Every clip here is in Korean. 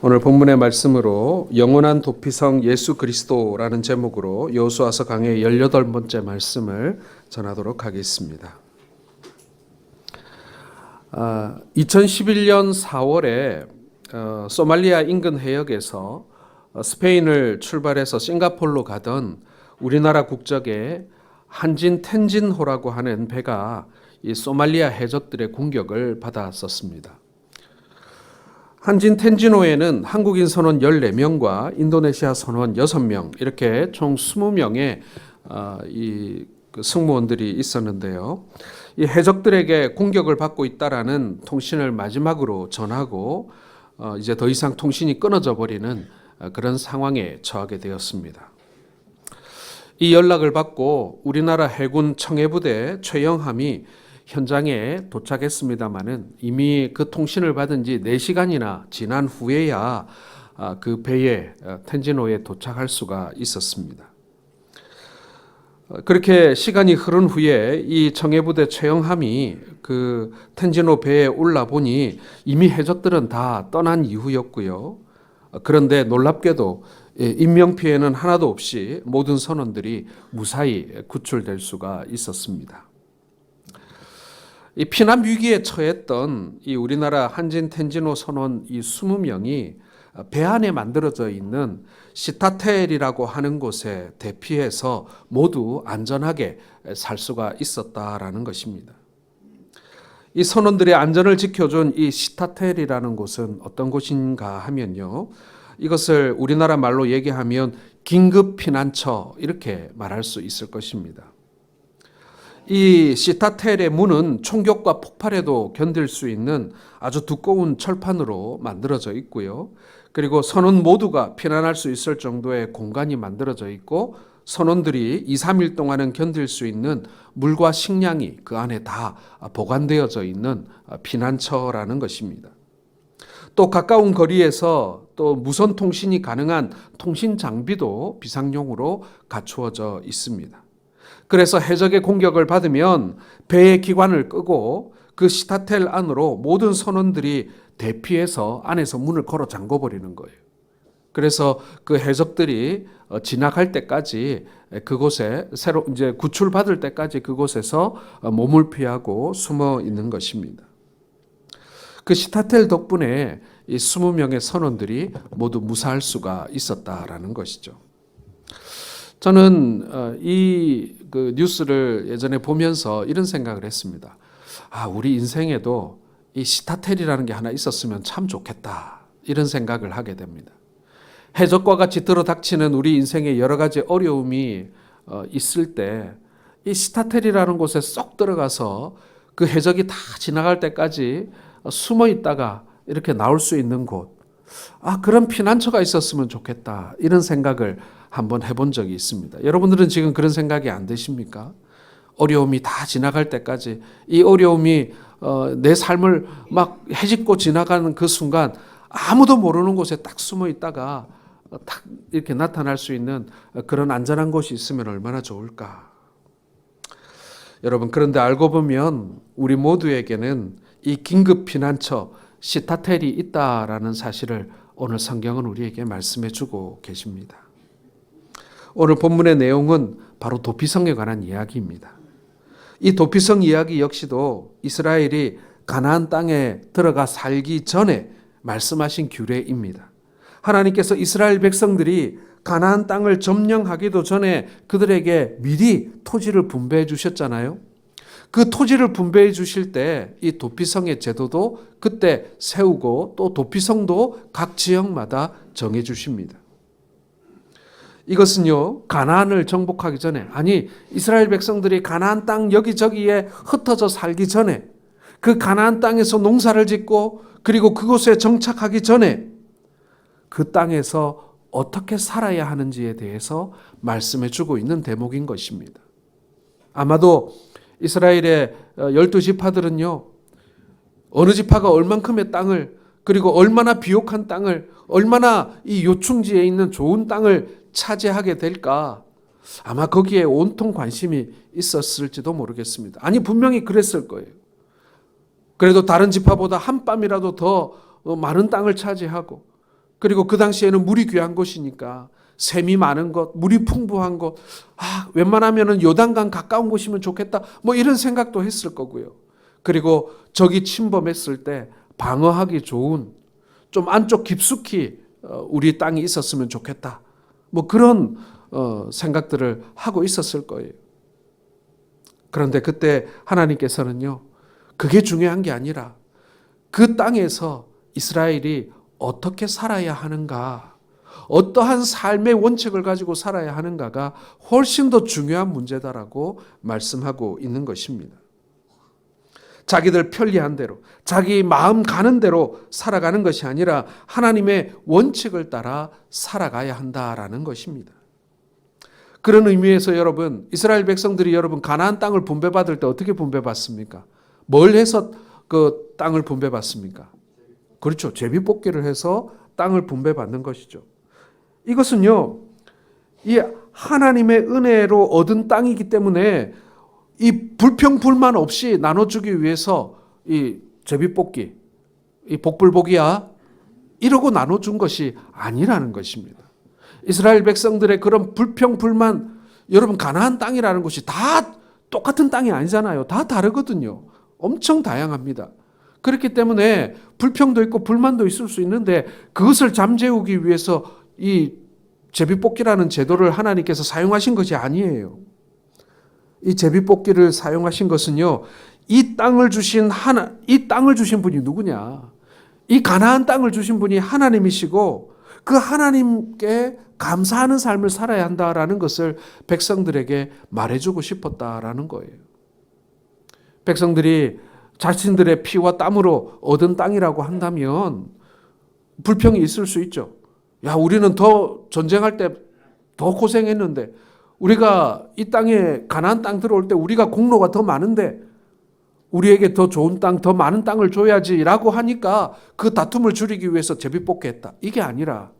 오늘 본문의 말씀으로 영원한 도피성 예수 그리스도라는 제목으로 여호수아서 강의 18번째 말씀을 전하도록 하겠습니다. 2011년 4월에 소말리아 인근 해역에서 스페인을 출발해서 싱가포르로 가던 우리나라 국적의 한진 텐진호라고 하는 배가 이 소말리아 해적들의 공격을 받았었습니다. 한진 텐진호에는 한국인 선원 14명과 인도네시아 선원 6명 이렇게 총 20명의 승무원들이 있었는데요. 이 해적들에게 공격을 받고 있다라는 통신을 마지막으로 전하고 이제 더 이상 통신이 끊어져 버리는 그런 상황에 처하게 되었습니다. 이 연락을 받고 우리나라 해군 청해부대 최영함이 현장에 도착했습니다마는 이미 그 통신을 받은 지 4시간이나 지난 후에야 그 배에 텐진호에 도착할 수가 있었습니다. 그렇게 시간이 흐른 후에 이 청해부대 최영함이 그 텐진호 배에 올라 보니 이미 해적들은 다 떠난 이후였고요. 그런데 놀랍게도 인명피해는 하나도 없이 모든 선원들이 무사히 구출될 수가 있었습니다. 이 피난 위기에 처했던 이 우리나라 한진 텐진호 선원 이 20명이 배 안에 만들어져 있는 시타텔이라고 하는 곳에 대피해서 모두 안전하게 살 수가 있었다라는 것입니다. 이 선원들의 안전을 지켜준 이 시타텔이라는 곳은 어떤 곳인가 하면요. 이것을 우리나라 말로 얘기하면 긴급 피난처 이렇게 말할 수 있을 것입니다. 이 시타텔의 문은 총격과 폭발에도 견딜 수 있는 아주 두꺼운 철판으로 만들어져 있고요. 그리고 선원 모두가 피난할 수 있을 정도의 공간이 만들어져 있고 선원들이 2, 3일 동안은 견딜 수 있는 물과 식량이 그 안에 다 보관되어져 있는 피난처라는 것입니다. 또 가까운 거리에서 또 무선 통신이 가능한 통신 장비도 비상용으로 갖추어져 있습니다. 그래서 해적의 공격을 받으면 배의 기관을 끄고 그 시타텔 안으로 모든 선원들이 대피해서 안에서 문을 걸어 잠궈버리는 거예요. 그래서 그 해적들이 진학할 때까지 그곳에 새로 이제 구출받을 때까지 그곳에서 몸을 피하고 숨어 있는 것입니다. 그 시타텔 덕분에 이 20명의 선원들이 모두 무사할 수가 있었다라는 것이죠. 저는 이 뉴스를 예전에 보면서 이런 생각을 했습니다. 우리 인생에도 이 시타텔이라는 게 하나 있었으면 참 좋겠다. 이런 생각을 하게 됩니다. 해적과 같이 들어닥치는 우리 인생에 여러 가지 어려움이 있을 때 이 시타텔이라는 곳에 쏙 들어가서 그 해적이 다 지나갈 때까지 숨어 있다가 이렇게 나올 수 있는 곳. 그런 피난처가 있었으면 좋겠다. 이런 생각을 한번 해본 적이 있습니다. 여러분들은 지금 그런 생각이 안 드십니까? 어려움이 다 지나갈 때까지 이 어려움이 내 삶을 막 헤집고 지나가는 그 순간 아무도 모르는 곳에 딱 숨어 있다가 딱 이렇게 나타날 수 있는 그런 안전한 곳이 있으면 얼마나 좋을까. 여러분, 그런데 알고 보면 우리 모두에게는 이 긴급 피난처 시타텔이 있다라는 사실을 오늘 성경은 우리에게 말씀해 주고 계십니다. 오늘 본문의 내용은 바로 도피성에 관한 이야기입니다. 이 도피성 이야기 역시도 이스라엘이 가나안 땅에 들어가 살기 전에 말씀하신 규례입니다. 하나님께서 이스라엘 백성들이 가나안 땅을 점령하기도 전에 그들에게 미리 토지를 분배해 주셨잖아요. 그 토지를 분배해 주실 때 이 도피성의 제도도 그때 세우고 또 도피성도 각 지역마다 정해 주십니다. 이것은요, 가나안을 정복하기 전에, 이스라엘 백성들이 가나안 땅 여기저기에 흩어져 살기 전에, 그 가나안 땅에서 농사를 짓고 그리고 그곳에 정착하기 전에 그 땅에서 어떻게 살아야 하는지에 대해서 말씀해 주고 있는 대목인 것입니다. 아마도 이스라엘의 12지파들은요, 어느 지파가 얼만큼의 땅을, 그리고 얼마나 비옥한 땅을, 얼마나 이 요충지에 있는 좋은 땅을 차지하게 될까, 아마 거기에 온통 관심이 있었을지도 모르겠습니다. 분명히 그랬을 거예요. 그래도 다른 지파보다 한 뼘이라도 더 많은 땅을 차지하고 그리고 그 당시에는 물이 귀한 곳이니까 샘이 많은 곳, 물이 풍부한 곳, 웬만하면은 요단강 가까운 곳이면 좋겠다. 뭐 이런 생각도 했을 거고요. 그리고 적이 침범했을 때 방어하기 좋은 좀 안쪽 깊숙이 우리 땅이 있었으면 좋겠다. 뭐 그런 생각들을 하고 있었을 거예요. 그런데 그때 하나님께서는요, 그게 중요한 게 아니라 그 땅에서 이스라엘이 어떻게 살아야 하는가, 어떠한 삶의 원칙을 가지고 살아야 하는가가 훨씬 더 중요한 문제다라고 말씀하고 있는 것입니다. 자기들 편리한 대로, 자기 마음 가는 대로 살아가는 것이 아니라 하나님의 원칙을 따라 살아가야 한다라는 것입니다. 그런 의미에서 여러분, 이스라엘 백성들이 여러분 가나안 땅을 분배받을 때 어떻게 분배받습니까? 뭘 해서 그 땅을 분배받습니까? 그렇죠. 제비뽑기를 해서 땅을 분배받는 것이죠. 이것은요, 이 하나님의 은혜로 얻은 땅이기 때문에 이 불평불만 없이 나눠주기 위해서 이 제비뽑기, 이 복불복이야 이러고 나눠준 것이 아니라는 것입니다. 이스라엘 백성들의 그런 불평불만, 여러분 가나안 땅이라는 것이 다 똑같은 땅이 아니잖아요. 다 다르거든요. 엄청 다양합니다. 그렇기 때문에 불평도 있고 불만도 있을 수 있는데 그것을 잠재우기 위해서 이 제비뽑기라는 제도를 하나님께서 사용하신 것이 아니에요. 이 제비뽑기를 사용하신 것은요, 이 땅을 주신 분이 누구냐? 이 가나안 땅을 주신 분이 하나님이시고 그 하나님께 감사하는 삶을 살아야 한다라는 것을 백성들에게 말해주고 싶었다라는 거예요. 백성들이 자신들의 피와 땀으로 얻은 땅이라고 한다면 불평이 있을 수 있죠. 야, 우리는 더 전쟁할 때 더 고생했는데, 우리가 이 땅에 가나안 땅 들어올 때 우리가 공로가 더 많은데 우리에게 더 좋은 땅, 더 많은 땅을 줘야지라고 하니까 그 다툼을 줄이기 위해서 제비뽑기 했다. 이게 아니라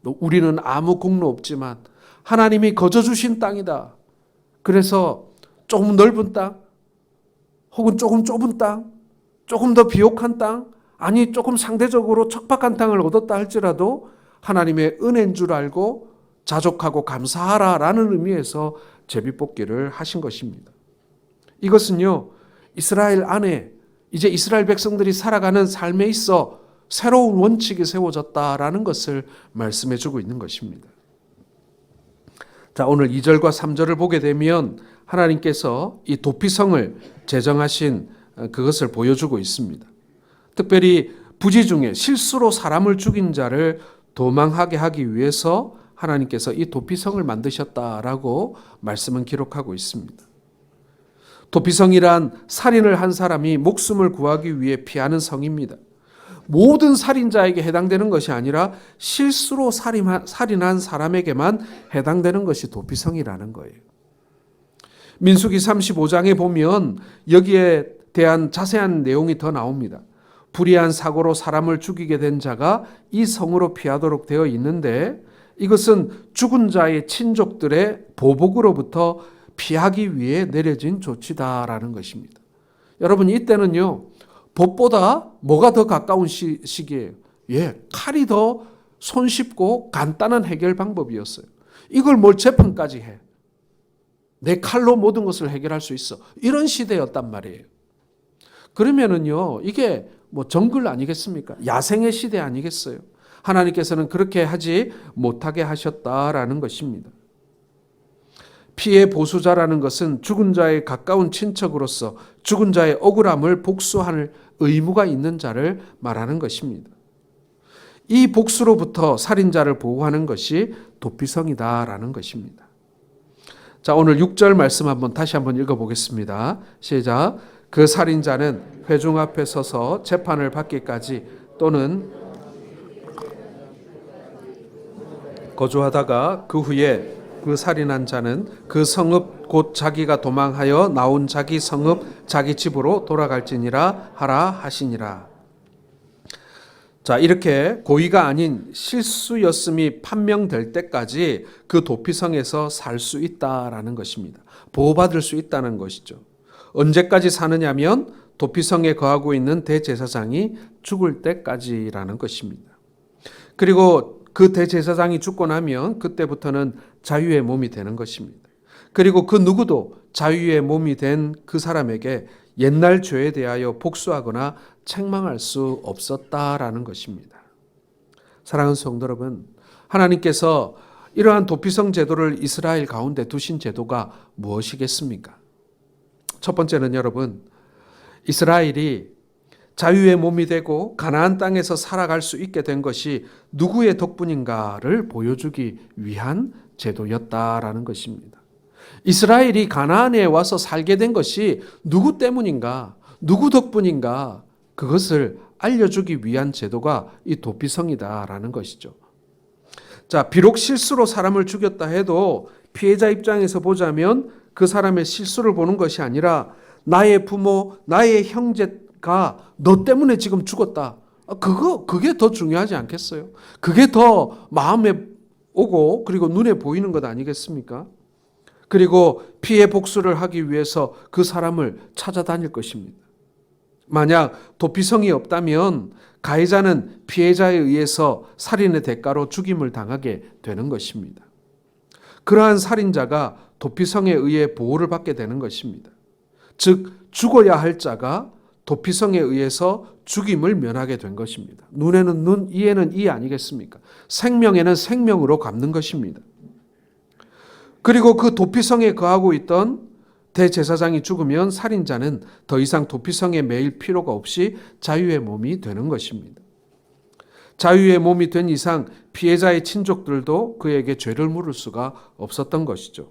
우리는 아무 공로 없지만 하나님이 거저 주신 땅이다. 그래서 조금 넓은 땅, 혹은 조금 좁은 땅, 조금 더 비옥한 땅, 아니 조금 상대적으로 척박한 땅을 얻었다 할지라도 하나님의 은혜인 줄 알고 자족하고 감사하라라는 의미에서 제비뽑기를 하신 것입니다. 이것은요, 이스라엘 안에 이제 이스라엘 백성들이 살아가는 삶에 있어 새로운 원칙이 세워졌다라는 것을 말씀해 주고 있는 것입니다. 자, 오늘 2절과 3절을 보게 되면 하나님께서 이 도피성을 제정하신 그것을 보여주고 있습니다. 특별히 부지 중에 실수로 사람을 죽인 자를 도망하게 하기 위해서 하나님께서 이 도피성을 만드셨다라고 말씀은 기록하고 있습니다. 도피성이란 살인을 한 사람이 목숨을 구하기 위해 피하는 성입니다. 모든 살인자에게 해당되는 것이 아니라 실수로 살인한 사람에게만 해당되는 것이 도피성이라는 거예요. 민수기 35장에 보면 여기에 대한 자세한 내용이 더 나옵니다. 불의한 사고로 사람을 죽이게 된 자가 이 성으로 피하도록 되어 있는데, 이것은 죽은 자의 친족들의 보복으로부터 피하기 위해 내려진 조치다라는 것입니다. 여러분, 이때는요, 법보다 뭐가 더 가까운 시기예요? 칼이 더 손쉽고 간단한 해결 방법이었어요. 이걸 뭘 재판까지 해? 내 칼로 모든 것을 해결할 수 있어. 이런 시대였단 말이에요. 그러면은요, 이게 뭐 정글 아니겠습니까? 야생의 시대 아니겠어요? 하나님께서는 그렇게 하지 못하게 하셨다라는 것입니다. 피해 보수자라는 것은 죽은 자의 가까운 친척으로서 죽은 자의 억울함을 복수할 의무가 있는 자를 말하는 것입니다. 이 복수로부터 살인자를 보호하는 것이 도피성이다라는 것입니다. 자, 오늘 6절 말씀 다시 한번 읽어보겠습니다. 시작. 그 살인자는 회중 앞에 서서 재판을 받기까지 또는 거주하다가 그 후에 그 살인한 자는 그 성읍 곧 자기가 도망하여 나온 자기 성읍 자기 집으로 돌아갈지니라 하라 하시니라. 자, 이렇게 고의가 아닌 실수였음이 판명될 때까지 그 도피성에서 살 수 있다라는 것입니다. 보호받을 수 있다는 것이죠. 언제까지 사느냐면 도피성에 거하고 있는 대제사장이 죽을 때까지라는 것입니다. 그리고 그 대제사장이 죽고 나면 그때부터는 자유의 몸이 되는 것입니다. 그리고 그 누구도 자유의 몸이 된 그 사람에게 옛날 죄에 대하여 복수하거나 책망할 수 없었다라는 것입니다. 사랑하는 성도 여러분, 하나님께서 이러한 도피성 제도를 이스라엘 가운데 두신 제도가 무엇이겠습니까? 첫 번째는 여러분, 이스라엘이 자유의 몸이 되고 가나안 땅에서 살아갈 수 있게 된 것이 누구의 덕분인가를 보여주기 위한 제도였다라는 것입니다. 이스라엘이 가나안에 와서 살게 된 것이 누구 때문인가, 누구 덕분인가, 그것을 알려주기 위한 제도가 이 도피성이다라는 것이죠. 자, 비록 실수로 사람을 죽였다 해도 피해자 입장에서 보자면 그 사람의 실수를 보는 것이 아니라 나의 부모, 나의 형제가 너 때문에 지금 죽었다. 그게 더 중요하지 않겠어요? 그게 더 마음에 오고 그리고 눈에 보이는 것 아니겠습니까? 그리고 피해 복수를 하기 위해서 그 사람을 찾아다닐 것입니다. 만약 도피성이 없다면 가해자는 피해자에 의해서 살인의 대가로 죽임을 당하게 되는 것입니다. 그러한 살인자가 도피성에 의해 보호를 받게 되는 것입니다. 즉 죽어야 할 자가 도피성에 의해서 죽임을 면하게 된 것입니다. 눈에는 눈, 이에는 이 아니겠습니까? 생명에는 생명으로 갚는 것입니다. 그리고 그 도피성에 거하고 있던 대제사장이 죽으면 살인자는 더 이상 도피성에 매일 필요가 없이 자유의 몸이 되는 것입니다. 자유의 몸이 된 이상 피해자의 친족들도 그에게 죄를 물을 수가 없었던 것이죠.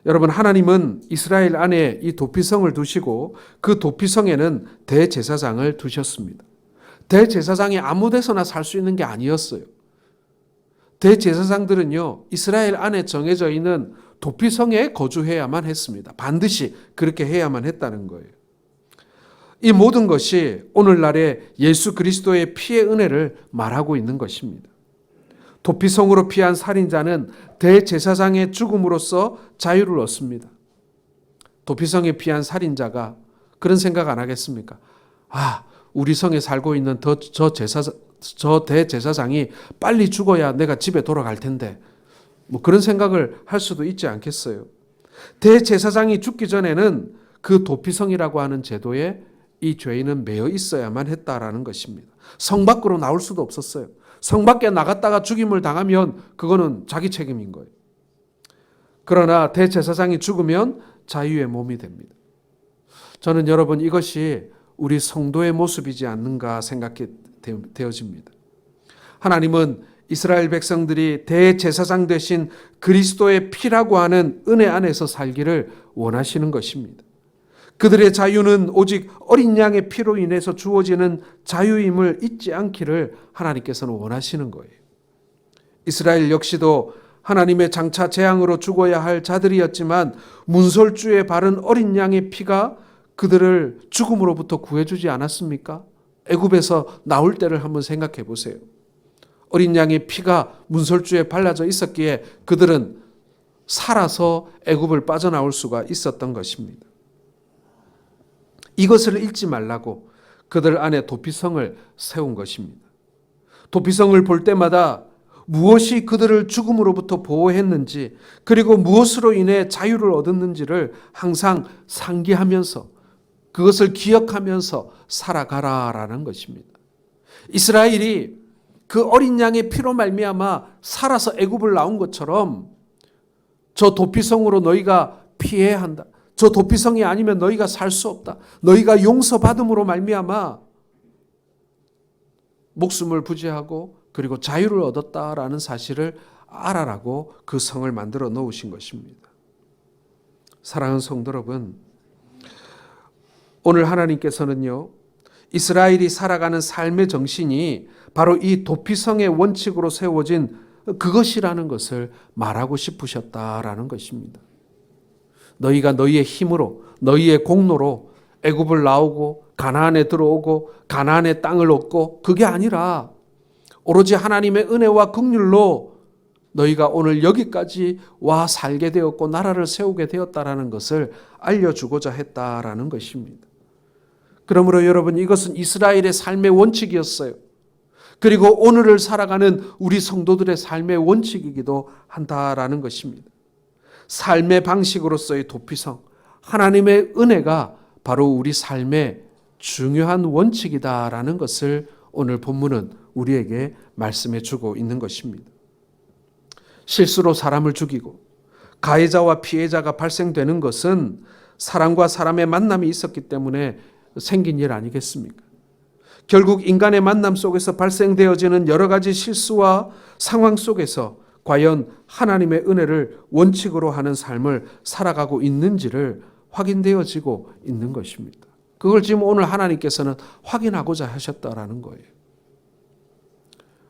여러분, 하나님은 이스라엘 안에 이 도피성을 두시고 그 도피성에는 대제사장을 두셨습니다. 대제사장이 아무 데서나 살 수 있는 게 아니었어요. 대제사장들은요, 이스라엘 안에 정해져 있는 도피성에 거주해야만 했습니다. 반드시 그렇게 해야만 했다는 거예요. 이 모든 것이 오늘날의 예수 그리스도의 피의 은혜를 말하고 있는 것입니다. 도피성으로 피한 살인자는 대제사장의 죽음으로써 자유를 얻습니다. 도피성에 피한 살인자가 그런 생각 안 하겠습니까? 우리 성에 살고 있는 저 대제사장이 빨리 죽어야 내가 집에 돌아갈 텐데, 그런 생각을 할 수도 있지 않겠어요. 대제사장이 죽기 전에는 그 도피성이라고 하는 제도에 이 죄인은 매여 있어야만 했다라는 것입니다. 성 밖으로 나올 수도 없었어요. 성 밖에 나갔다가 죽임을 당하면 그거는 자기 책임인 거예요. 그러나 대제사장이 죽으면 자유의 몸이 됩니다. 저는 여러분, 이것이 우리 성도의 모습이지 않는가 생각이 되어집니다. 하나님은 이스라엘 백성들이 대제사장 되신 그리스도의 피라고 하는 은혜 안에서 살기를 원하시는 것입니다. 그들의 자유는 오직 어린 양의 피로 인해서 주어지는 자유임을 잊지 않기를 하나님께서는 원하시는 거예요. 이스라엘 역시도 하나님의 장차 재앙으로 죽어야 할 자들이었지만 문설주에 바른 어린 양의 피가 그들을 죽음으로부터 구해주지 않았습니까? 애굽에서 나올 때를 한번 생각해 보세요. 어린 양의 피가 문설주에 발라져 있었기에 그들은 살아서 애굽을 빠져나올 수가 있었던 것입니다. 이것을 잊지 말라고 그들 안에 도피성을 세운 것입니다. 도피성을 볼 때마다 무엇이 그들을 죽음으로부터 보호했는지, 그리고 무엇으로 인해 자유를 얻었는지를 항상 상기하면서 그것을 기억하면서 살아가라라는 것입니다. 이스라엘이 그 어린 양의 피로 말미암아 살아서 애굽을 나온 것처럼 저 도피성으로 너희가 피해야 한다. 저 도피성이 아니면 너희가 살 수 없다. 너희가 용서받음으로 말미암아 목숨을 부지하고 그리고 자유를 얻었다라는 사실을 알아라고 그 성을 만들어 놓으신 것입니다. 사랑하는 성도 여러분, 오늘 하나님께서는요, 이스라엘이 살아가는 삶의 정신이 바로 이 도피성의 원칙으로 세워진 그것이라는 것을 말하고 싶으셨다라는 것입니다. 너희가 너희의 힘으로, 너희의 공로로 애굽을 나오고 가나안에 들어오고 가나안의 땅을 얻고, 그게 아니라 오로지 하나님의 은혜와 긍휼로 너희가 오늘 여기까지 와 살게 되었고 나라를 세우게 되었다라는 것을 알려주고자 했다라는 것입니다. 그러므로 여러분, 이것은 이스라엘의 삶의 원칙이었어요. 그리고 오늘을 살아가는 우리 성도들의 삶의 원칙이기도 한다라는 것입니다. 삶의 방식으로서의 도피성, 하나님의 은혜가 바로 우리 삶의 중요한 원칙이다라는 것을 오늘 본문은 우리에게 말씀해 주고 있는 것입니다. 실수로 사람을 죽이고 가해자와 피해자가 발생되는 것은 사람과 사람의 만남이 있었기 때문에 생긴 일 아니겠습니까? 결국 인간의 만남 속에서 발생되어지는 여러 가지 실수와 상황 속에서 과연 하나님의 은혜를 원칙으로 하는 삶을 살아가고 있는지를 확인되어지고 있는 것입니다. 그걸 지금 오늘 하나님께서는 확인하고자 하셨다라는 거예요.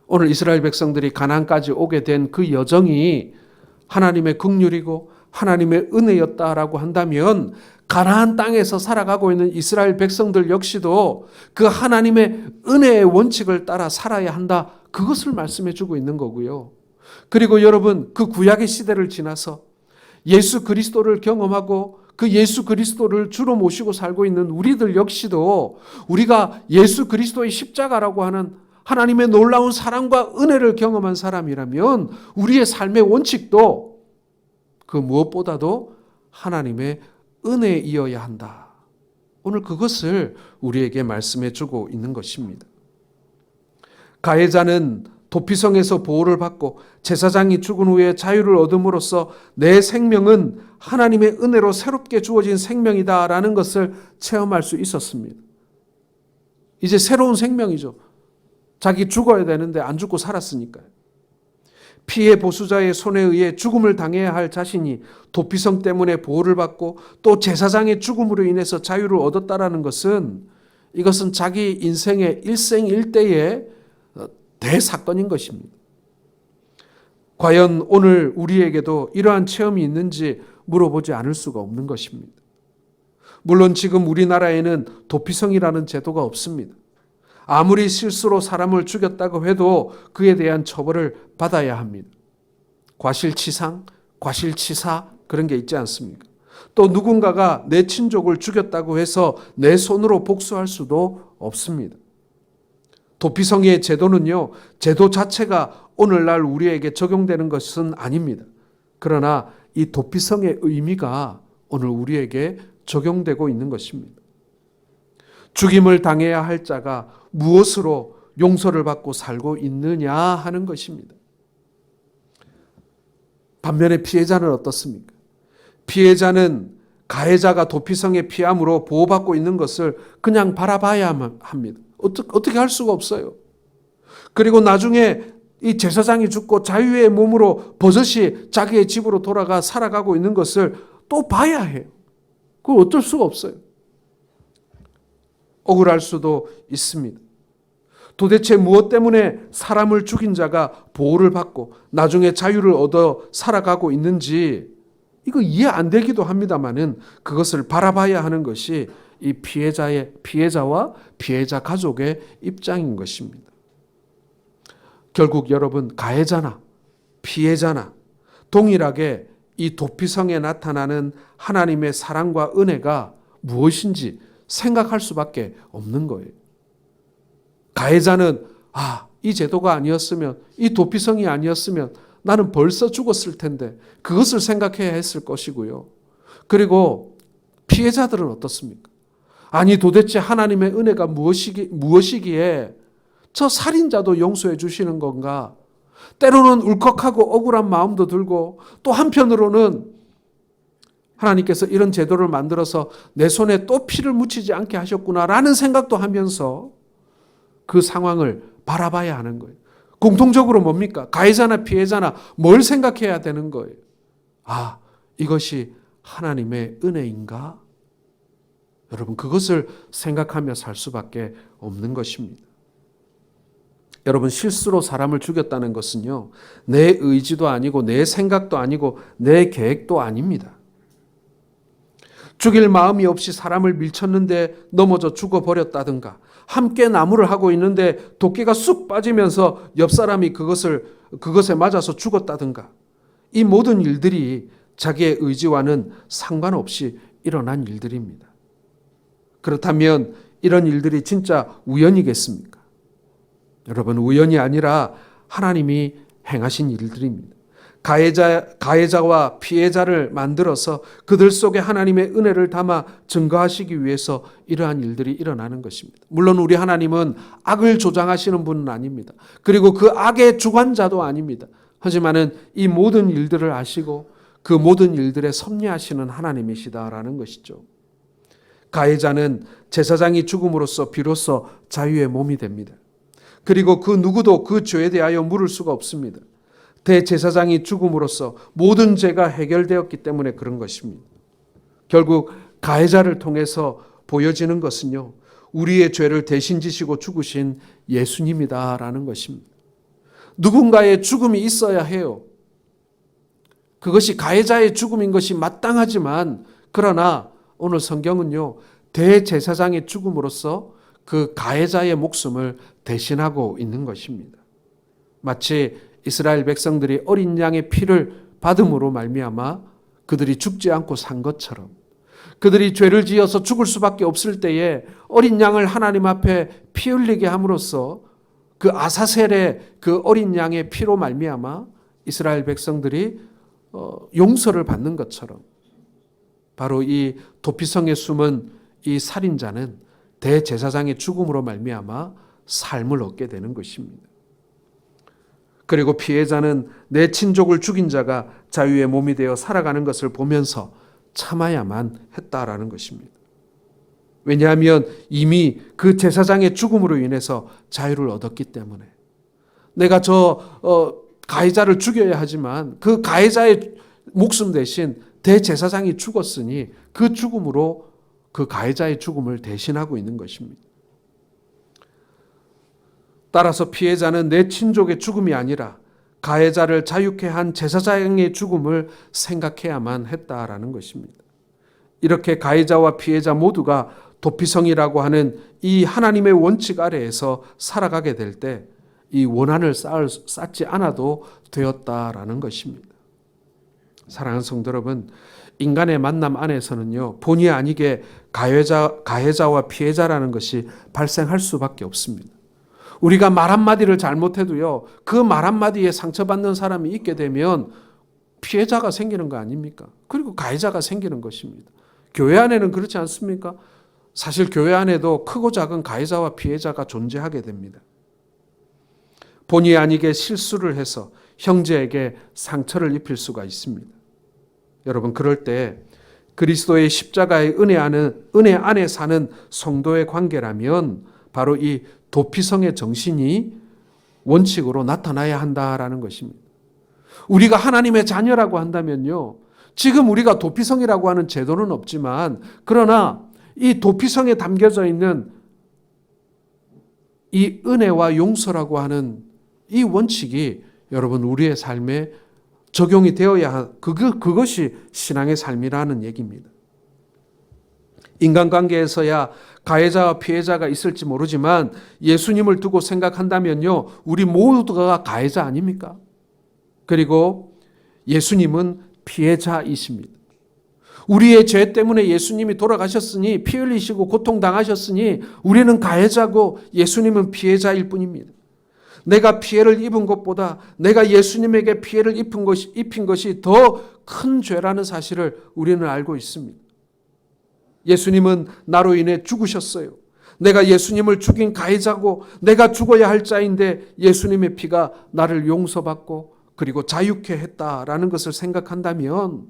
오늘 이스라엘 백성들이 가나안까지 오게 된 그 여정이 하나님의 긍휼이고 하나님의 은혜였다라고 한다면 가나안 땅에서 살아가고 있는 이스라엘 백성들 역시도 그 하나님의 은혜의 원칙을 따라 살아야 한다. 그것을 말씀해 주고 있는 거고요. 그리고 여러분, 그 구약의 시대를 지나서 예수 그리스도를 경험하고 그 예수 그리스도를 주로 모시고 살고 있는 우리들 역시도 우리가 예수 그리스도의 십자가라고 하는 하나님의 놀라운 사랑과 은혜를 경험한 사람이라면 우리의 삶의 원칙도 그 무엇보다도 하나님의 은혜이어야 한다. 오늘 그것을 우리에게 말씀해 주고 있는 것입니다. 가해자는 도피성에서 보호를 받고 제사장이 죽은 후에 자유를 얻음으로써 내 생명은 하나님의 은혜로 새롭게 주어진 생명이다라는 것을 체험할 수 있었습니다. 이제 새로운 생명이죠. 자기 죽어야 되는데 안 죽고 살았으니까요. 피해 보수자의 손에 의해 죽음을 당해야 할 자신이 도피성 때문에 보호를 받고 또 제사장의 죽음으로 인해서 자유를 얻었다라는 것은 이것은 자기 인생의 일생일대의 대사건인 것입니다. 과연 오늘 우리에게도 이러한 체험이 있는지 물어보지 않을 수가 없는 것입니다. 물론 지금 우리나라에는 도피성이라는 제도가 없습니다. 아무리 실수로 사람을 죽였다고 해도 그에 대한 처벌을 받아야 합니다. 과실치상, 과실치사 그런 게 있지 않습니까? 또 누군가가 내 친족을 죽였다고 해서 내 손으로 복수할 수도 없습니다. 도피성의 제도는요, 제도 자체가 오늘날 우리에게 적용되는 것은 아닙니다. 그러나 이 도피성의 의미가 오늘 우리에게 적용되고 있는 것입니다. 죽임을 당해야 할 자가 무엇으로 용서를 받고 살고 있느냐 하는 것입니다. 반면에 피해자는 어떻습니까? 피해자는 가해자가 도피성에 피함으로 보호받고 있는 것을 그냥 바라봐야 합니다. 어떻게 할 수가 없어요. 그리고 나중에 이 제사장이 죽고 자유의 몸으로 버젓이 자기의 집으로 돌아가 살아가고 있는 것을 또 봐야 해요. 그걸 어쩔 수가 없어요. 억울할 수도 있습니다. 도대체 무엇 때문에 사람을 죽인 자가 보호를 받고 나중에 자유를 얻어 살아가고 있는지 이거 이해 안 되기도 합니다만은 그것을 바라봐야 하는 것이 이 피해자와 피해자 가족의 입장인 것입니다. 결국 여러분, 가해자나 피해자나 동일하게 이 도피성에 나타나는 하나님의 사랑과 은혜가 무엇인지 생각할 수밖에 없는 거예요. 가해자는 이 제도가 아니었으면, 이 도피성이 아니었으면 나는 벌써 죽었을 텐데 그것을 생각해야 했을 것이고요. 그리고 피해자들은 어떻습니까? 아니 도대체 하나님의 은혜가 무엇이기에 저 살인자도 용서해 주시는 건가? 때로는 울컥하고 억울한 마음도 들고 또 한편으로는 하나님께서 이런 제도를 만들어서 내 손에 또 피를 묻히지 않게 하셨구나라는 생각도 하면서 그 상황을 바라봐야 하는 거예요. 공통적으로 뭡니까? 가해자나 피해자나 뭘 생각해야 되는 거예요? 이것이 하나님의 은혜인가? 여러분, 그것을 생각하며 살 수밖에 없는 것입니다. 여러분, 실수로 사람을 죽였다는 것은요, 내 의지도 아니고 내 생각도 아니고 내 계획도 아닙니다. 죽일 마음이 없이 사람을 밀쳤는데 넘어져 죽어버렸다든가, 함께 나무를 하고 있는데 도끼가 쑥 빠지면서 옆 사람이 그것에 맞아서 죽었다든가, 이 모든 일들이 자기의 의지와는 상관없이 일어난 일들입니다. 그렇다면 이런 일들이 진짜 우연이겠습니까? 여러분, 우연이 아니라 하나님이 행하신 일들입니다. 가해자와 피해자를 만들어서 그들 속에 하나님의 은혜를 담아 증거하시기 위해서 이러한 일들이 일어나는 것입니다. 물론 우리 하나님은 악을 조장하시는 분은 아닙니다. 그리고 그 악의 주관자도 아닙니다. 하지만은 이 모든 일들을 아시고 그 모든 일들에 섭리하시는 하나님이시다라는 것이죠. 가해자는 제사장이 죽음으로써 비로소 자유의 몸이 됩니다. 그리고 그 누구도 그 죄에 대하여 물을 수가 없습니다. 대제사장이 죽음으로써 모든 죄가 해결되었기 때문에 그런 것입니다. 결국 가해자를 통해서 보여지는 것은요, 우리의 죄를 대신 지시고 죽으신 예수님이다라는 것입니다. 누군가의 죽음이 있어야 해요. 그것이 가해자의 죽음인 것이 마땅하지만, 그러나 오늘 성경은요, 대제사장의 죽음으로써 그 가해자의 목숨을 대신하고 있는 것입니다. 마치 이스라엘 백성들이 어린 양의 피를 받음으로 말미암아 그들이 죽지 않고 산 것처럼, 그들이 죄를 지어서 죽을 수밖에 없을 때에 어린 양을 하나님 앞에 피 흘리게 함으로써 그 아사셀의 그 어린 양의 피로 말미암아 이스라엘 백성들이 용서를 받는 것처럼, 바로 이 도피성에 숨은 이 살인자는 대제사장의 죽음으로 말미암아 삶을 얻게 되는 것입니다. 그리고 피해자는 내 친족을 죽인 자가 자유의 몸이 되어 살아가는 것을 보면서 참아야만 했다라는 것입니다. 왜냐하면 이미 그 제사장의 죽음으로 인해서 자유를 얻었기 때문에, 내가 가해자를 죽여야 하지만 그 가해자의 목숨 대신 대제사장이 죽었으니 그 죽음으로 그 가해자의 죽음을 대신하고 있는 것입니다. 따라서 피해자는 내 친족의 죽음이 아니라 가해자를 자유케 한 제사장의 죽음을 생각해야만 했다라는 것입니다. 이렇게 가해자와 피해자 모두가 도피성이라고 하는 이 하나님의 원칙 아래에서 살아가게 될 때 이 원한을 쌓지 않아도 되었다라는 것입니다. 사랑하는 성도 여러분, 인간의 만남 안에서는요, 본의 아니게 가해자와 피해자라는 것이 발생할 수밖에 없습니다. 우리가 말 한마디를 잘못해도요, 그 말 한마디에 상처받는 사람이 있게 되면 피해자가 생기는 거 아닙니까? 그리고 가해자가 생기는 것입니다. 교회 안에는 그렇지 않습니까? 사실 교회 안에도 크고 작은 가해자와 피해자가 존재하게 됩니다. 본의 아니게 실수를 해서 형제에게 상처를 입힐 수가 있습니다. 여러분, 그럴 때 그리스도의 십자가의 은혜 안에 사는 성도의 관계라면 바로 이 도피성의 정신이 원칙으로 나타나야 한다라는 것입니다. 우리가 하나님의 자녀라고 한다면요, 지금 우리가 도피성이라고 하는 제도는 없지만, 그러나 이 도피성에 담겨져 있는 이 은혜와 용서라고 하는 이 원칙이 여러분 우리의 삶에 적용이 되어야 그것이 신앙의 삶이라는 얘기입니다. 인간관계에서야 가해자와 피해자가 있을지 모르지만 예수님을 두고 생각한다면요, 우리 모두가 가해자 아닙니까? 그리고 예수님은 피해자이십니다. 우리의 죄 때문에 예수님이 돌아가셨으니, 피 흘리시고 고통당하셨으니 우리는 가해자고 예수님은 피해자일 뿐입니다. 내가 피해를 입은 것보다 내가 예수님에게 피해를 입힌 것이 더 큰 죄라는 사실을 우리는 알고 있습니다. 예수님은 나로 인해 죽으셨어요. 내가 예수님을 죽인 가해자고 내가 죽어야 할 자인데 예수님의 피가 나를 용서받고 그리고 자유케 했다라는 것을 생각한다면,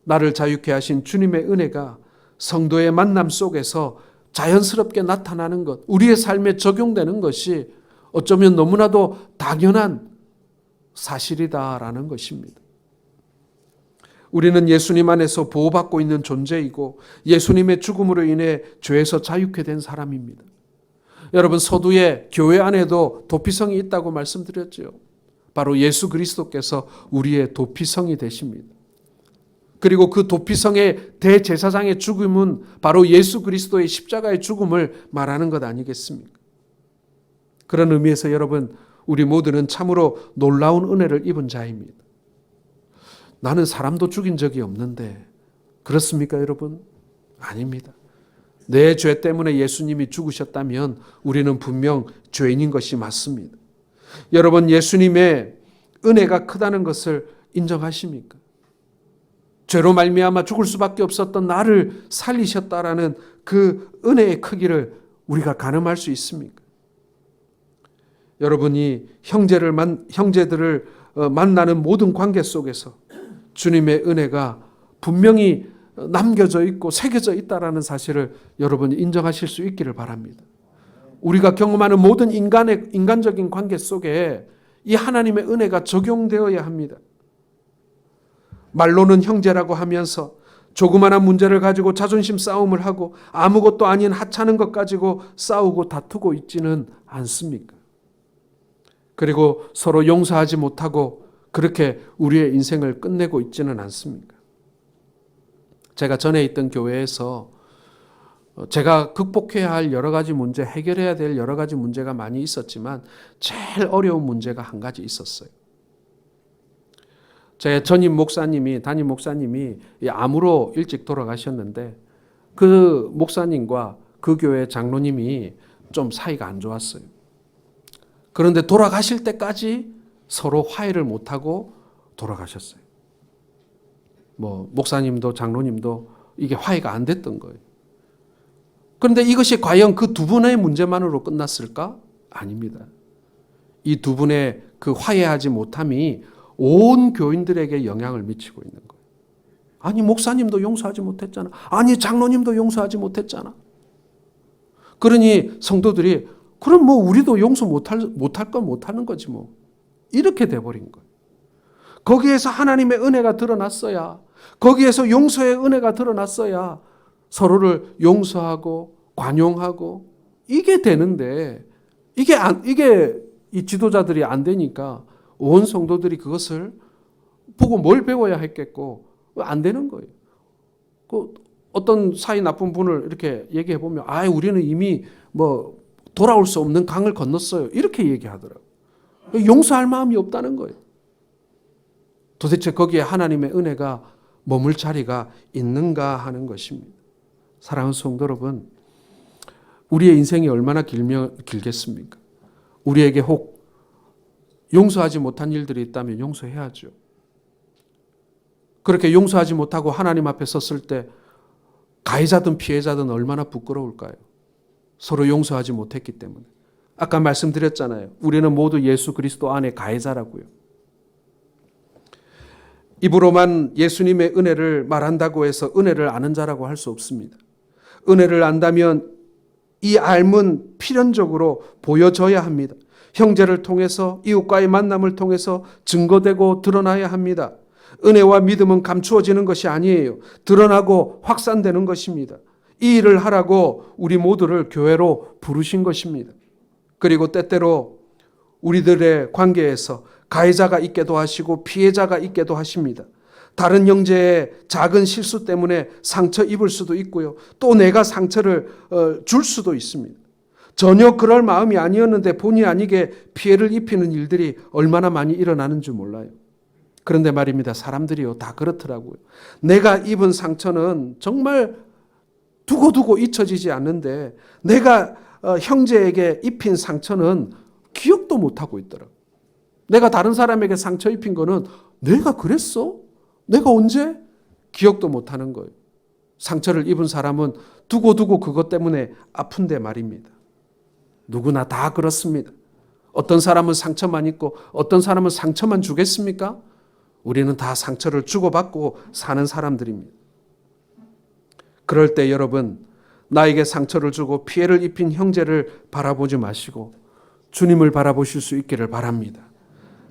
나를 자유케 하신 주님의 은혜가 성도의 만남 속에서 자연스럽게 나타나는 것, 우리의 삶에 적용되는 것이 어쩌면 너무나도 당연한 사실이다라는 것입니다. 우리는 예수님 안에서 보호받고 있는 존재이고 예수님의 죽음으로 인해 죄에서 자유케 된 사람입니다. 여러분, 서두에 교회 안에도 도피성이 있다고 말씀드렸죠. 바로 예수 그리스도께서 우리의 도피성이 되십니다. 그리고 그 도피성의 대제사장의 죽음은 바로 예수 그리스도의 십자가의 죽음을 말하는 것 아니겠습니까? 그런 의미에서 여러분, 우리 모두는 참으로 놀라운 은혜를 입은 자입니다. 나는 사람도 죽인 적이 없는데 그렇습니까, 여러분? 아닙니다. 내 죄 때문에 예수님이 죽으셨다면 우리는 분명 죄인인 것이 맞습니다. 여러분, 예수님의 은혜가 크다는 것을 인정하십니까? 죄로 말미암아 죽을 수밖에 없었던 나를 살리셨다라는 그 은혜의 크기를 우리가 가늠할 수 있습니까? 여러분이 형제들을 만나는 모든 관계 속에서 주님의 은혜가 분명히 남겨져 있고 새겨져 있다라는 사실을 여러분이 인정하실 수 있기를 바랍니다. 우리가 경험하는 모든 인간적인 관계 속에 이 하나님의 은혜가 적용되어야 합니다. 말로는 형제라고 하면서 조그마한 문제를 가지고 자존심 싸움을 하고 아무것도 아닌 하찮은 것 가지고 싸우고 다투고 있지는 않습니까? 그리고 서로 용서하지 못하고 그렇게 우리의 인생을 끝내고 있지는 않습니까? 제가 전에 있던 교회에서 제가 극복해야 할 여러 가지 문제, 해결해야 될 여러 가지 문제가 많이 있었지만 제일 어려운 문제가 한 가지 있었어요. 제 담임 목사님이 암으로 일찍 돌아가셨는데 그 목사님과 그 교회 장로님이 좀 사이가 안 좋았어요. 그런데 돌아가실 때까지 서로 화해를 못하고 돌아가셨어요. 목사님도 장로님도 이게 화해가 안 됐던 거예요. 그런데 이것이 과연 그 두 분의 문제만으로 끝났을까? 아닙니다. 이 두 분의 그 화해하지 못함이 온 교인들에게 영향을 미치고 있는 거예요. 아니, 목사님도 용서하지 못했잖아. 아니, 장로님도 용서하지 못했잖아. 그러니 성도들이 그럼 우리도 용서 못할 건 못하는 거지 뭐. 이렇게 돼버린 거예요. 거기에서 하나님의 은혜가 드러났어야, 거기에서 용서의 은혜가 드러났어야 서로를 용서하고 관용하고 이게 되는데 이게 이 지도자들이 안 되니까 온 성도들이 그것을 보고 뭘 배워야 했겠고 안 되는 거예요. 어떤 사이 나쁜 분을 이렇게 얘기해 보면 우리는 이미 돌아올 수 없는 강을 건넜어요. 이렇게 얘기하더라고요. 용서할 마음이 없다는 거예요. 도대체 거기에 하나님의 은혜가 머물 자리가 있는가 하는 것입니다. 사랑하는 성도 여러분, 우리의 인생이 얼마나 길겠습니까? 우리에게 혹 용서하지 못한 일들이 있다면 용서해야죠. 그렇게 용서하지 못하고 하나님 앞에 섰을 때 가해자든 피해자든 얼마나 부끄러울까요? 서로 용서하지 못했기 때문에. 아까 말씀드렸잖아요. 우리는 모두 예수 그리스도 안에 가해자라고요. 입으로만 예수님의 은혜를 말한다고 해서 은혜를 아는 자라고 할 수 없습니다. 은혜를 안다면 이 알문 필연적으로 보여져야 합니다. 형제를 통해서 이웃과의 만남을 통해서 증거되고 드러나야 합니다. 은혜와 믿음은 감추어지는 것이 아니에요. 드러나고 확산되는 것입니다. 이 일을 하라고 우리 모두를 교회로 부르신 것입니다. 그리고 때때로 우리들의 관계에서 가해자가 있게도 하시고 피해자가 있게도 하십니다. 다른 형제의 작은 실수 때문에 상처 입을 수도 있고요. 또 내가 상처를 줄 수도 있습니다. 전혀 그럴 마음이 아니었는데 본의 아니게 피해를 입히는 일들이 얼마나 많이 일어나는 줄 몰라요. 그런데 말입니다. 사람들이요 다 그렇더라고요. 내가 입은 상처는 정말 두고두고 잊혀지지 않는데 내가 형제에게 입힌 상처는 기억도 못하고 있더라고요. 내가 다른 사람에게 상처 입힌 거는 내가 그랬어? 내가 언제? 기억도 못하는 거예요. 상처를 입은 사람은 두고두고 그것 때문에 아픈데 말입니다. 누구나 다 그렇습니다. 어떤 사람은 상처만 입고 어떤 사람은 상처만 주겠습니까? 우리는 다 상처를 주고받고 사는 사람들입니다. 그럴 때 여러분, 나에게 상처를 주고 피해를 입힌 형제를 바라보지 마시고 주님을 바라보실 수 있기를 바랍니다.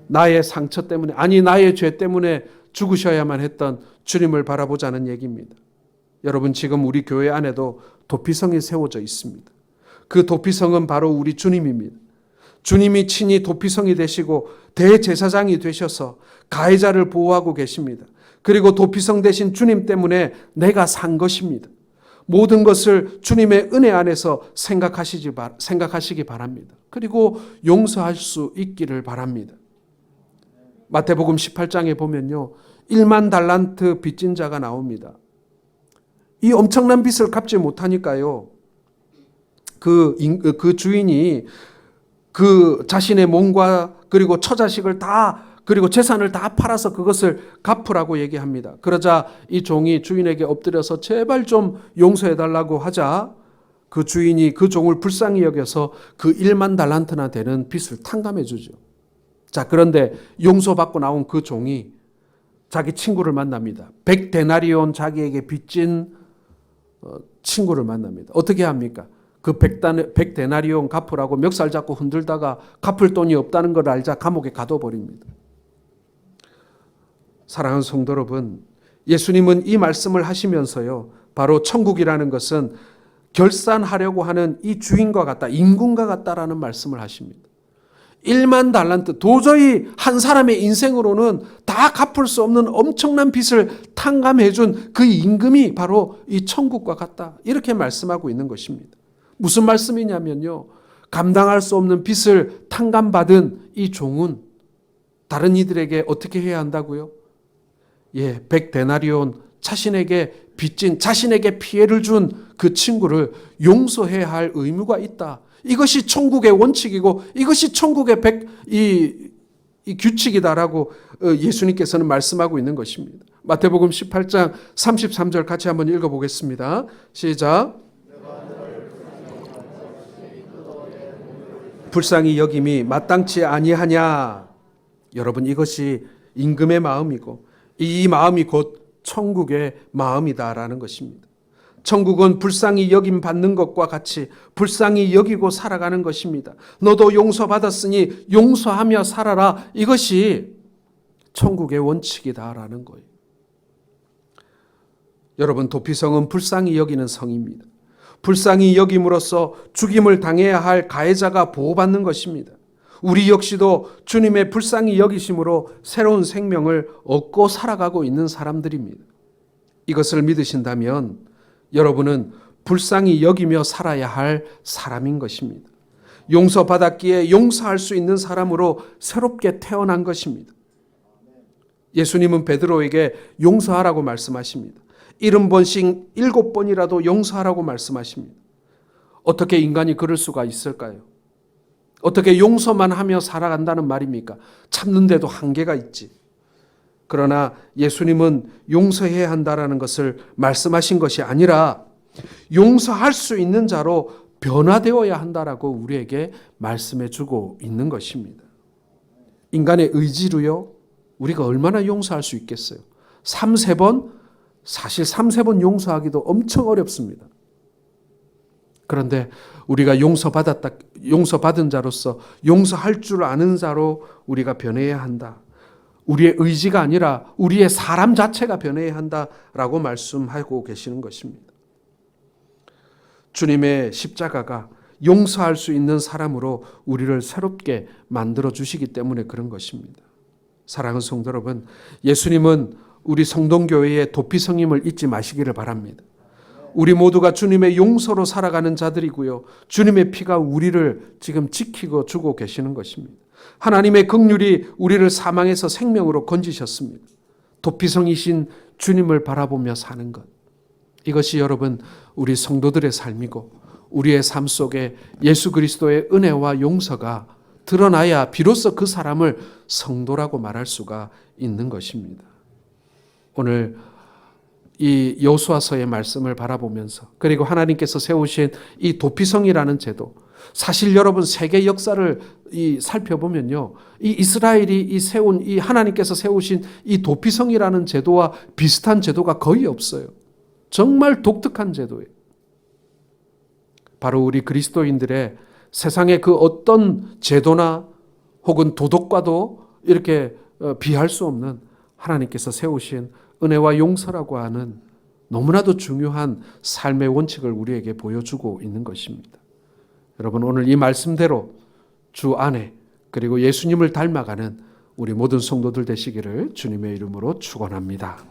나의 상처 때문에, 나의 죄 때문에 죽으셔야만 했던 주님을 바라보자는 얘기입니다. 여러분, 지금 우리 교회 안에도 도피성이 세워져 있습니다. 그 도피성은 바로 우리 주님입니다. 주님이 친히 도피성이 되시고 대제사장이 되셔서 가해자를 보호하고 계십니다. 그리고 도피성 되신 주님 때문에 내가 산 것입니다. 모든 것을 주님의 은혜 안에서 생각하시기 바랍니다. 그리고 용서할 수 있기를 바랍니다. 마태복음 18장에 보면요, 1만 달란트 빚진 자가 나옵니다. 이 엄청난 빚을 갚지 못하니까요. 그 주인이 그 자신의 몸과 그리고 처자식을 다 그리고 재산을 다 팔아서 그것을 갚으라고 얘기합니다. 그러자 이 종이 주인에게 엎드려서 제발 좀 용서해 달라고 하자 그 주인이 그 종을 불쌍히 여겨서 그 1만 달란트나 되는 빚을 탕감해 주죠. 자, 그런데 용서받고 나온 그 종이 자기 친구를 만납니다. 100데나리온 자기에게 빚진 친구를 만납니다. 어떻게 합니까? 그 100데나리온 갚으라고 멱살 잡고 흔들다가 갚을 돈이 없다는 걸 알자 감옥에 가둬버립니다. 사랑하는 성도 여러분, 예수님은 이 말씀을 하시면서요, 바로 천국이라는 것은 결산하려고 하는 이 주인과 같다, 임금과 같다라는 말씀을 하십니다. 1만 달란트, 도저히 한 사람의 인생으로는 다 갚을 수 없는 엄청난 빚을 탕감해 준 그 임금이 바로 이 천국과 같다. 이렇게 말씀하고 있는 것입니다. 무슨 말씀이냐면요, 감당할 수 없는 빚을 탕감받은 이 종은 다른 이들에게 어떻게 해야 한다고요? 100데나리온 자신에게 빚진, 자신에게 피해를 준 그 친구를 용서해야 할 의무가 있다. 이것이 천국의 원칙이고 이것이 천국의 이 규칙이다라고 예수님께서는 말씀하고 있는 것입니다. 마태복음 18장 33절 같이 한번 읽어보겠습니다. 시작. 불쌍히 여김이 마땅치 아니하냐. 여러분, 이것이 임금의 마음이고 이 마음이 곧 천국의 마음이다라는 것입니다. 천국은 불쌍히 여김 받는 것과 같이 불쌍히 여기고 살아가는 것입니다. 너도 용서받았으니 용서하며 살아라. 이것이 천국의 원칙이다라는 거예요. 여러분, 도피성은 불쌍히 여기는 성입니다. 불쌍히 여김으로써 죽임을 당해야 할 가해자가 보호받는 것입니다. 우리 역시도 주님의 불쌍히 여기심으로 새로운 생명을 얻고 살아가고 있는 사람들입니다. 이것을 믿으신다면 여러분은 불쌍히 여기며 살아야 할 사람인 것입니다. 용서받았기에 용서할 수 있는 사람으로 새롭게 태어난 것입니다. 예수님은 베드로에게 용서하라고 말씀하십니다. 70번씩 7번이라도 용서하라고 말씀하십니다. 어떻게 인간이 그럴 수가 있을까요? 어떻게 용서만 하며 살아간다는 말입니까? 참는데도 한계가 있지. 그러나 예수님은 용서해야 한다라는 것을 말씀하신 것이 아니라 용서할 수 있는 자로 변화되어야 한다라고 우리에게 말씀해 주고 있는 것입니다. 인간의 의지로요, 우리가 얼마나 용서할 수 있겠어요? 3-4번? 사실 3-4번 용서하기도 엄청 어렵습니다. 그런데 우리가 용서받은 자로서 용서할 줄 아는 자로 우리가 변해야 한다. 우리의 의지가 아니라 우리의 사람 자체가 변해야 한다라고 말씀하고 계시는 것입니다. 주님의 십자가가 용서할 수 있는 사람으로 우리를 새롭게 만들어 주시기 때문에 그런 것입니다. 사랑하는 성도 여러분, 예수님은 우리 성동교회의 도피성임을 잊지 마시기를 바랍니다. 우리 모두가 주님의 용서로 살아가는 자들이고요, 주님의 피가 우리를 지금 지키고 주고 계시는 것입니다. 하나님의 긍휼이 우리를 사망에서 생명으로 건지셨습니다. 도피성이신 주님을 바라보며 사는 것, 이것이 여러분 우리 성도들의 삶이고 우리의 삶 속에 예수 그리스도의 은혜와 용서가 드러나야 비로소 그 사람을 성도라고 말할 수가 있는 것입니다. 오늘 이 여호수아서의 말씀을 바라보면서, 그리고 하나님께서 세우신 이 도피성이라는 제도, 사실 여러분 세계 역사를 살펴보면요, 이 이스라엘이 세운 이 하나님께서 세우신 이 도피성이라는 제도와 비슷한 제도가 거의 없어요. 정말 독특한 제도예요. 바로 우리 그리스도인들의 세상의 그 어떤 제도나 혹은 도덕과도 이렇게 비할 수 없는 하나님께서 세우신 은혜와 용서라고 하는 너무나도 중요한 삶의 원칙을 우리에게 보여주고 있는 것입니다. 여러분, 오늘 이 말씀대로 주 안에 그리고 예수님을 닮아가는 우리 모든 성도들 되시기를 주님의 이름으로 축원합니다.